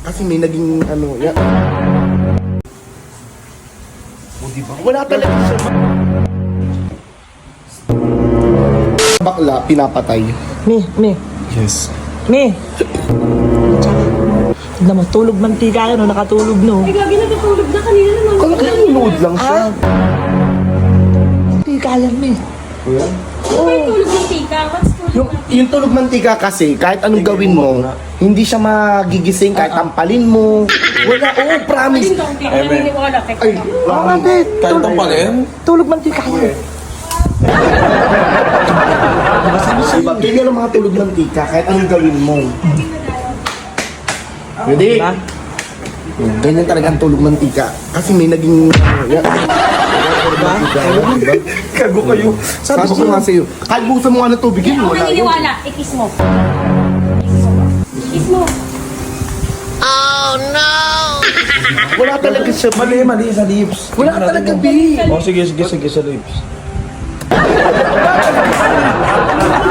Kasi may naging ano, yan. O diba? Wala talaga siya. Bakla, pinapatay. Me. Yes. Me. Tignan mo, tulog mantika yan, no? Nakatulog, no? Ay, gagi, natutulog na kanina naman. Kala ko nanonood lang siya. Mantika yan, me. May tulog ng tika. What's tulog? Yung tulog mantika kasi, kahit anong gawin mo, hindi siya magigising kahit tampalin mo. Wala, oo, promise. Ayun daw, hindi ko naniniwala. Teka Ay, lang. Oo nga, de. Kahit tampalin? Tulog mantika yan. Diba? Ganyan ang mga tulog mantika, kahit anong gawin mo. Ready? Diba? Ganyan talaga ang tulog mantika. Kasi may naging ano, yan. Kago kayo. Sabi ko nga sa'yo, kahit buksan mo nga ng tubig, Hindi yun, ako wala yun. naniniwala. Ikis mo. Ikis mo. Wala talaga siya. Mali sa lips. Wala ka talaga, B. Oh, sige sa lips.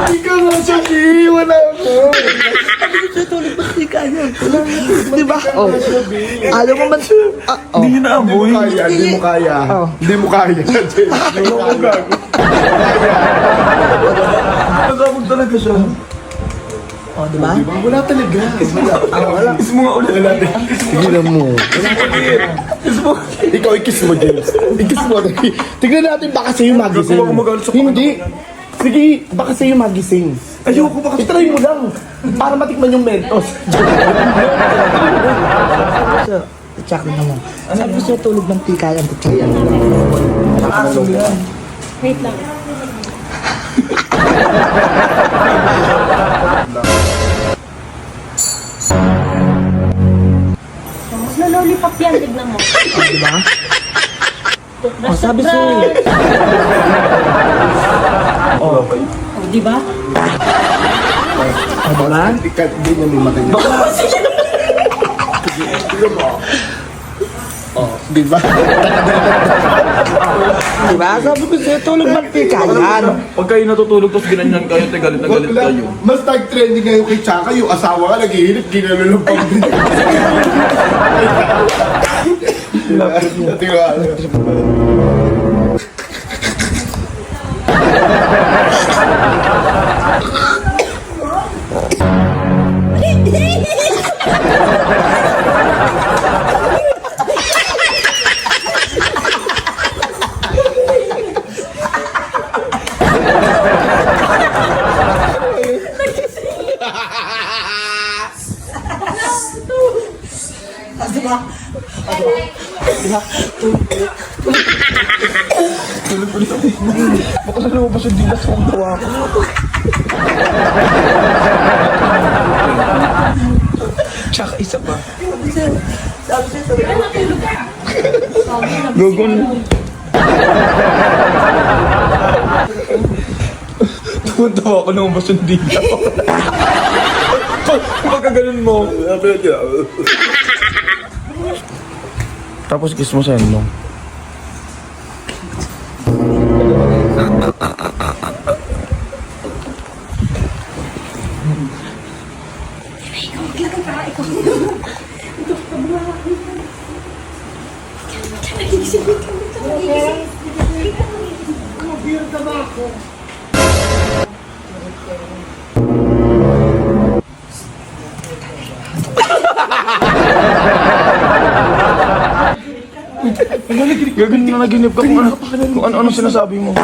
Hindi ka nga siya, B. Wala ako. Tulog mantika yan. Diba? Oh. Alam mo man, oh. Hindi na amoy. Hindi mo kaya. Oh. Hindi mo kaya. Hindi mo kaya. Nagabog talaga siya. Oh, diba? Diba? Wala talaga. Wala. Kiss mo nga ulit. Tignan mo. Ikaw, ikis mo, James. Ikis mo. Tignan natin baka sa'yo magising. Huwag magalit sa Hindi. Sige, baka sa'yo magising. Ayoko baka. I-try mo lang. Para matikman yung mentos. So, check na naman. Sabi ko sa'yo, tulog mantika yan. Check yan. Wait lang. Mas na lollipop yan, tignan mo. Oh, diba? Toothbrush, Oh, sabi toothbrush. Oh, Oh, di ba? oh, diba? Hindi niya may mata niya. Tignan mo. Oh, di ba? Diba? Sabi ko sa'yo, tulog mantika yan. Pag kayo natutulog tapos ginanyan kayo, te galit na galit kayo. Mas nag-trending ngayon kay Chaka, yung asawa ka naghihilip, ginalulong pang Baka na lumabas yung dilas kung tawa ko. Tsaka isa pa. Gugun. Tawa ko lumabas yung dilas. Pagka ganun mo. Tapos kiss mo sa mo. Gagawin na naginip ka kung ano sinasabi mo.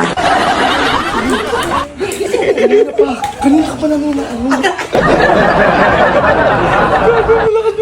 Kanina ka pa namin na ano. Gagawin mo lakad